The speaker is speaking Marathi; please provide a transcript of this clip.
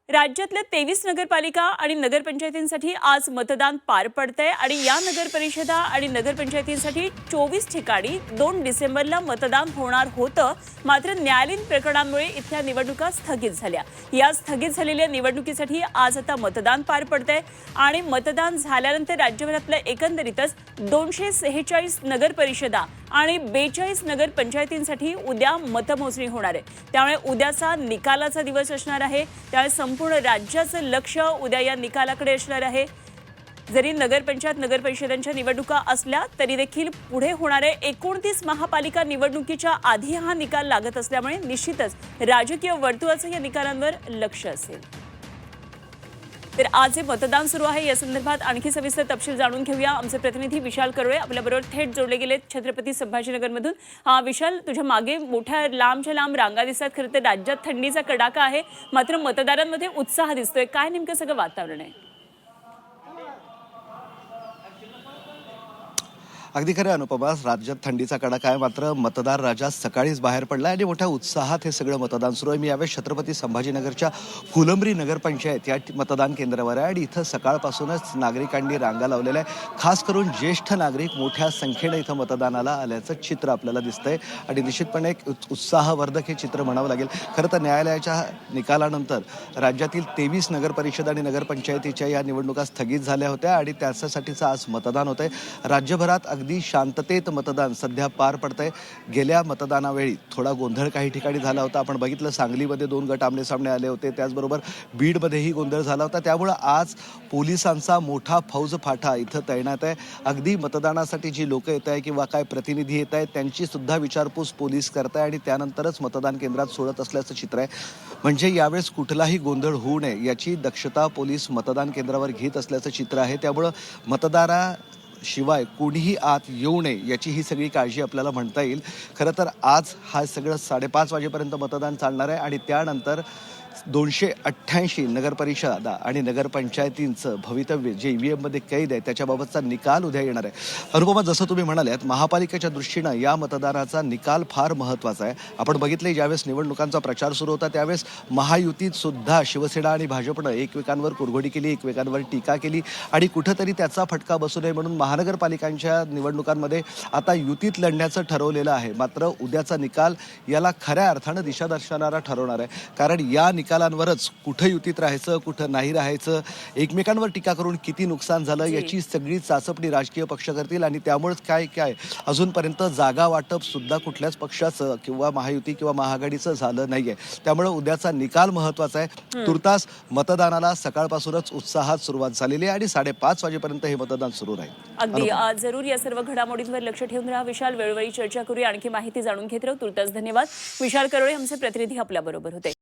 राज्यातल्या 23 नगरपालिका आणि नगरपंचायतींसाठी आज मतदान पार पडतंय आणि या नगरपरिषदा आणि नगरपंचायतींसाठी 24 ठिकाणी 2 डिसेंबरला मतदान होणार होतं. मात्र न्यायालयीन प्रकरणांमुळे इथल्या निवडणुका स्थगित झाल्या. या स्थगित झालेल्या निवडणुकीसाठी आज आता मतदान पार पडतंय आणि मतदान झाल्यानंतर राज्यभरातल्या एकंदरीतच 246 नगरपरिषदा आणि 42 नगरपंचायतींसाठी उद्या मतमोजणी होणार आहे. त्यामुळे उद्याचा निकालाचा दिवस असणार आहे. त्यामुळे संपूर्ण राज्याचं लक्ष उद्या या निकालाकडे असणार आहे. जरी नगरपंचायत नगरपरिषदांच्या निवडणुका असल्या तरी देखील पुढे होणारे 29 महापालिका निवडणुकीच्या आधी हा निकाल लागत असल्यामुळे निश्चितच राजकीय वर्तुळाचं या निकालांवर लक्ष असेल. तर आज हे मतदान सुरू आहे या संदर्भात आणखी सविस्तर तपशील जाणून घेऊया. आमचे प्रतिनिधी विशाल करोळे आपल्याबरोबर थेट जोडले गेलेत छत्रपती संभाजीनगरमधून. विशाल, तुझ्या मागे मोठ्या लांबच्या लांब रांगा दिसतात. खरं तर राज्यात थंडीचा कडाका आहे, मात्र मतदारांमध्ये उत्साह दिसतोय. काय नेमकं सगळं वातावरण आहे? अगदी खरं अनुपमा, राज्यात थंडीचा कडाका आहे, मात्र मतदार राजा सकाळीच बाहेर पडला आणि मोठ्या उत्साहात हे सगळं मतदान सुरू आहे. मी यावेळी छत्रपती संभाजीनगरच्या फुलंब्री नगरपंचायत या मतदान केंद्रावर आहे आणि इथं सकाळपासूनच नागरिकांनी रांगा लावलेल्या आहे. खास करून ज्येष्ठ नागरिक मोठ्या संख्येने इथं मतदानाला आल्याचं चित्र आपल्याला दिसतंय आणि निश्चितपणे एक उत्साहवर्धक हे चित्र म्हणावं लागेल. खरं तर न्यायालयाच्या निकालानंतर राज्यातील 23 नगरपरिषद आणि नगरपंचायतीच्या या निवडणुका स्थगित झाल्या होत्या आणि त्याच्यासाठीचं आज मतदान होतंय. राज्यभरात अगदी शांततेत मतदान सध्या पार पडतंय. गेल्या मतदानावेळी थोडा गोंधळ काही ठिकाणी झाला होता. आपण बघितलं, सांगलीमध्ये 2 गट आमनेसामने आले होते, त्याचबरोबर बीडमध्येही गोंधळ झाला होता. त्यामुळं आज पोलिसांचा मोठा फौजफाटा इथं तैनात आहे. अगदी मतदानासाठी जी लोक येत आहे किंवा काय प्रतिनिधी येत आहेत त्यांची सुद्धा विचारपूस पोलीस करत आहे आणि त्यानंतरच मतदान केंद्रात सोडत असल्याचं चित्र आहे. म्हणजे यावेळेस कुठलाही गोंधळ होऊ नये याची दक्षता पोलीस मतदान केंद्रावर घेत असल्याचं चित्र आहे. त्यामुळं मतदाराशिवाय कोणीही आत येऊ नये याची ही सगळी काळजी आपल्याला म्हणता येईल. खरं तर आज हा सगळं 5:30 वाजेपर्यंत मतदान चालणार आहे आणि त्यानंतर 288 नगरपरिषदा आणि नगरपंचायतींचं भवितव्य जे EVM मध्ये कैद आहे त्याच्याबाबतचा निकाल उद्या येणार आहे. अनुपमा, जसं तुम्ही म्हणाल्यात, महापालिकेच्या दृष्टीनं या मतदाराचा निकाल फार महत्त्वाचा आहे. आपण बघितले, ज्यावेळेस निवडणुकांचा प्रचार सुरू होता त्यावेळेस महायुतीत सुद्धा शिवसेना आणि भाजपनं एकमेकांवर कुरघोडी केली, एकमेकांवर टीका केली आणि कुठंतरी त्याचा फटका बसू नये म्हणून महानगरपालिकांच्या निवडणुकांमध्ये आता युतीत लढण्याचं ठरवलेलं आहे. मात्र उद्याचा निकाल याला खऱ्या अर्थानं दिशा दर्शवणारा ठरवणार आहे. कारण या निकालांवरच कुठं युतीत राहायचं, कुठं नाही राहायचं, एकमेकांवर टीका करून किती नुकसान झालं याची सगळी चाचपणी राजकीय पक्ष करतील आणि त्यामुळेच काय अजूनपर्यंत जागा वाटप सुद्धा कुठल्याच पक्षाचं किंवा महायुती किंवा महाआघाडीचं झालं नाहीये. त्यामुळे उद्याचा निकाल महत्त्वाचा आहे. तुर्तास मतदानाला सकाळपासूनच उत्साहात सुरुवात झालेली आहे आणि 5:30 वाजेपर्यंत हे मतदान सुरू राहील. अगदी जरूर या सर्व घडामोडींवर लक्ष ठेवून राहा विशाल. वेळोवेळी चर्चा करूया, आणखी माहिती जाणून घेत राहू. तुर्तास धन्यवाद. विशाल करोळे आमचे प्रतिनिधी आपल्या बरोबर होते.